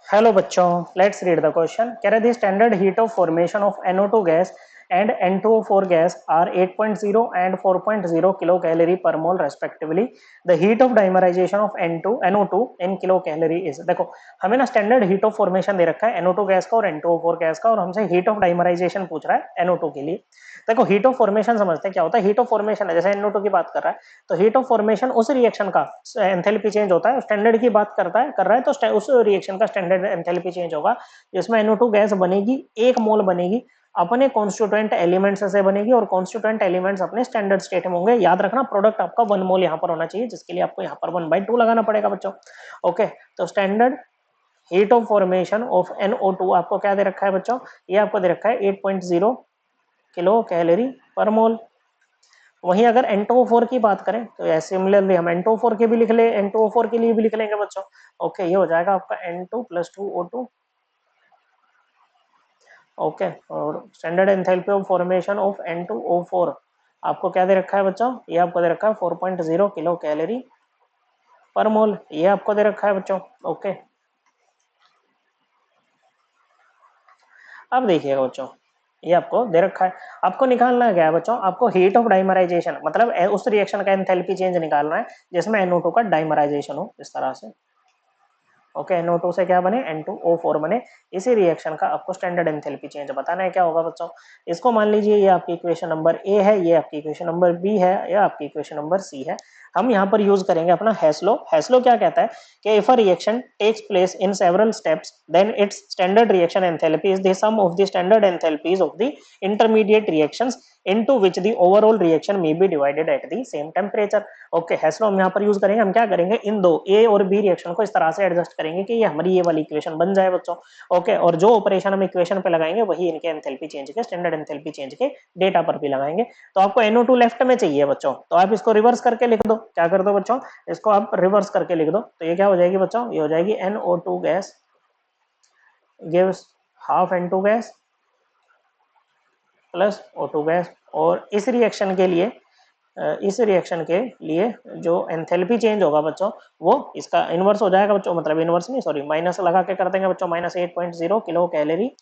Hello बच्चों, let's read the question. कह रहे the standard heat of formation of NO2 gas and N2O4 gas are 8.0 and 4.0 kilo calorie per mole respectively. The heat of dimerisation of NO2 in kilo calorie is. देखो, हमें ना standard heat of formation दे रखा है NO2 gas का और N2O4 gas का, और हमसे हीट ऑफ डाइमराइजेशन पूछ रहा है NO2 के लिए। देखो, हीट ऑफ फॉर्मेशन समझते हैं क्या होता है। हीट ऑफ फॉर्मेशन है, जैसे NO2 की बात कर रहा है तो हीट ऑफ फॉर्मेशन उस रिएक्शन का एंथैल्पी चेंज होता है। स्टैंडर्ड की बात कर रहा है तो उस रिएक्शन का स्टैंडर्ड एंथैल्पी चेंज होगा जिसमें NO2 गैस बनेगी, 1 मोल बनेगी, अपने कॉन्स्टिट्यूएंट एलिमेंट्स से बनेगी और कॉन्स्टिट्यूएंट एलिमेंट्स अपने स्टैंडर्ड स्टेट में होंगे। याद रखना, प्रोडक्ट आपका 1 मोल यहाँ पर होना चाहिए, जिसके लिए आपको यहाँ पर 1/2 लगाना पड़ेगा बच्चों। ओके, तो standard heat of formation of NO2 आपको क्या दे रखा है बच्चों? ये आपको दे रखा है 8.0 किलो कैलोरी पर मोल। वहीं अगर N2O4 की बात करें तो सिमिलरली हम N2O4 के भी लिख ले, N2O4 के लिए भी लिख लेंगे बच्चों। ओके, ये हो जाएगा आपका N2 + 2O2। ओके, और standard enthalpy of formation of N2O4 आपको क्या दे रखा है बच्चों? ये आपको दे रखा है 4.0 किलो कैलोरी पर मोल। ये आपको दे रखा है बच्चों। ओके, अब देखिएगा बच्चों, ये आपको दे रखा है। आपको निकालना क्या है बच्चों? आपको हीट ऑफ डाइमराइजेशन, मतलब उस रिएक्शन का एंथैल्पी चेंज निकालना है जिसमें NO2 का डाइमराइजेशन हो, इस तरह से। ओके, NO2 से क्या बने? N2O4 बने। इसी रिएक्शन का आपको स्टैंडर्ड एंथैल्पी चेंज बताना है। क्या होगा बच्चों? इसको मान लीजिए ये आपकी इक्वेशन नंबर ए है, ये आपकी इक्वेशन नंबर बी है, या आपकी इक्वेशन नंबर सी है। हम यहाँ पर यूज करेंगे अपना हेस्लो। हेस्लो क्या कहता है कि if a reaction takes place in several steps then its standard reaction enthalpy is the sum of the standard enthalpies of the intermediate reactions into which the overall reaction may be divided at the same temperature। Okay, hello हम यहाँ पर use करेंगे। हम क्या करेंगे, इन दो ए और B reaction को इस तरह से एडजस्ट करेंगे कि ये हमारी ये वाली इक्वेशन बन जाए बच्चों। ओके, और जो ऑपरेशन हम इक्वेशन पे लगाएंगे वही इनके एंथैल्पी चेंज के, स्टैंडर्ड एंथैल्पी चेंज के डेटा पर भी लगाएंगे। तो आपको NO2 लेफ्ट में चाहिए बच्चों, तो आप इसको रिवर्स करके लिख दो। क्या कर दो बच्चों? इसको आप रिवर्स करके लिख दो, तो ये क्या हो जाएगी बच्चों? ये हो जाएगी NO2 gas gives half N2 gas plus O2 gas. और इस रिएक्शन के लिए जो एंथैल्पी चेंज होगा बच्चों, वो इसका इनवर्स हो जाएगा बच्चों, मतलब इनवर्स नहीं, सॉरी, माइनस लगा के कर देंगे बच्चों। -8.0 किलो कैलोरी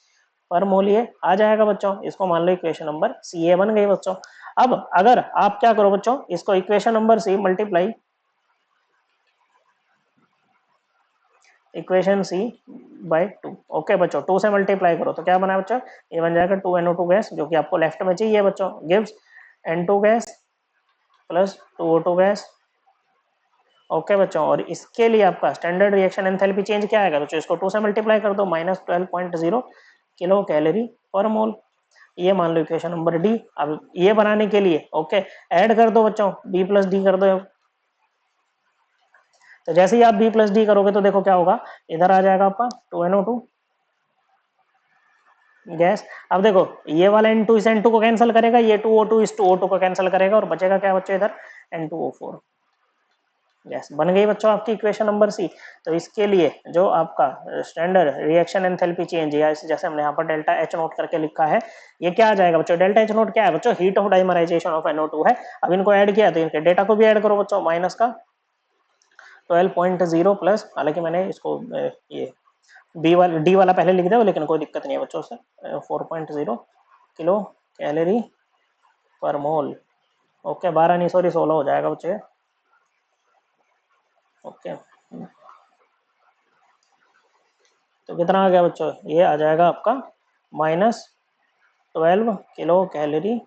पर मोल ये आ जाएगा बच्चों। इसको मान लो इक्वेशन नंबर सी ए बन गई बच्चों। अब अगर आप क्या करो बच्चों, इसको equation number C multiply equation C by 2। Okay बच्चों, 2 से मल्टीप्लाई करो तो क्या बना बच्चों? ये बन जाएगा 2NO2 गैस, जो कि आपको लेफ्ट में चाहिए बच्चों, gives N2 gas plus 2O2 gas. Okay बच्चों, और इसके लिए आपका स्टैंडर्ड रिएक्शन एंथैल्पी चेंज क्या आएगा बच्चों? इसको 2 से मल्टीप्लाई कर दो, -12.0 किलो कैलोरी पर मोल। ये मान लो इक्वेशन नंबर डी। अब ये बनाने के लिए ओके, ऐड कर दो बच्चों, बी प्लस डी कर दो। तो जैसे ही आप बी प्लस डी करोगे तो देखो क्या होगा, इधर आ जाएगा आपका 2NO2 गैस। अब देखो, ये वाला N2 इस N2 को कैंसिल करेगा, ये 2O2 इस 2O2 को कैंसिल करेगा, और बचेगा क्या बच्चों? इधर N2O4 गैस। बन गई बच्चों आपकी इक्वेशन नंबर सी। तो इसके लिए जो आपका स्टैंडर्ड रिएक्शन एंथैल्पी चेंज, या जैसे हमने यहाँ पर डेल्टा H नोट करके लिखा है, ये क्या आ जाएगा बच्चों? डेल्टा H नोट क्या है बच्चों? Heat of dimerisation of NO2 है। अब इनको ऐड किया तो इनके डेटा को भी ऐड करो बच्चों, माइनस का 12.0 प्लस, हालांकि मैंने इसको ये डी वाला पहले लिख दिया, लेकिन कोई दिक्कत नहीं है बच्चों से। 4.0 किलो कैलोरी पर मोल। ओके, 12 नहीं, सॉरी, 16 हो जाएगा बच्चों। ओके, तो कितना आ गया बच्चों? ये आ जाएगा आपका -12 किलो कैलोरी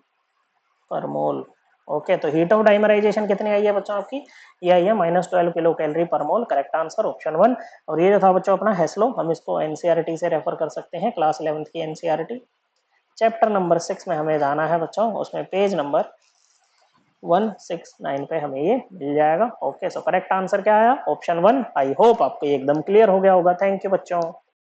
पर मोल। ओके, तो हीट ऑफ डाइमराइजेशन कितनी आई है बच्चों आपकी? ये आई है -12 किलो कैलोरी पर मोल। Correct answer option 1। और ये जो था बच्चों अपना हेस्लो, हम इसको एनसीईआरटी से रेफर कर सकते हैं, क्लास 11th की एनसीईआरटी चैप्टर नंबर 6 में हमें जाना है बच्चों, उसमें पेज नंबर 169 पे हमें ये मिल जाएगा। ओके, सो करेक्ट आंसर क्या आया? ऑप्शन 1। आई होप आपको ये एकदम क्लियर हो गया होगा। थैंक यू बच्चों।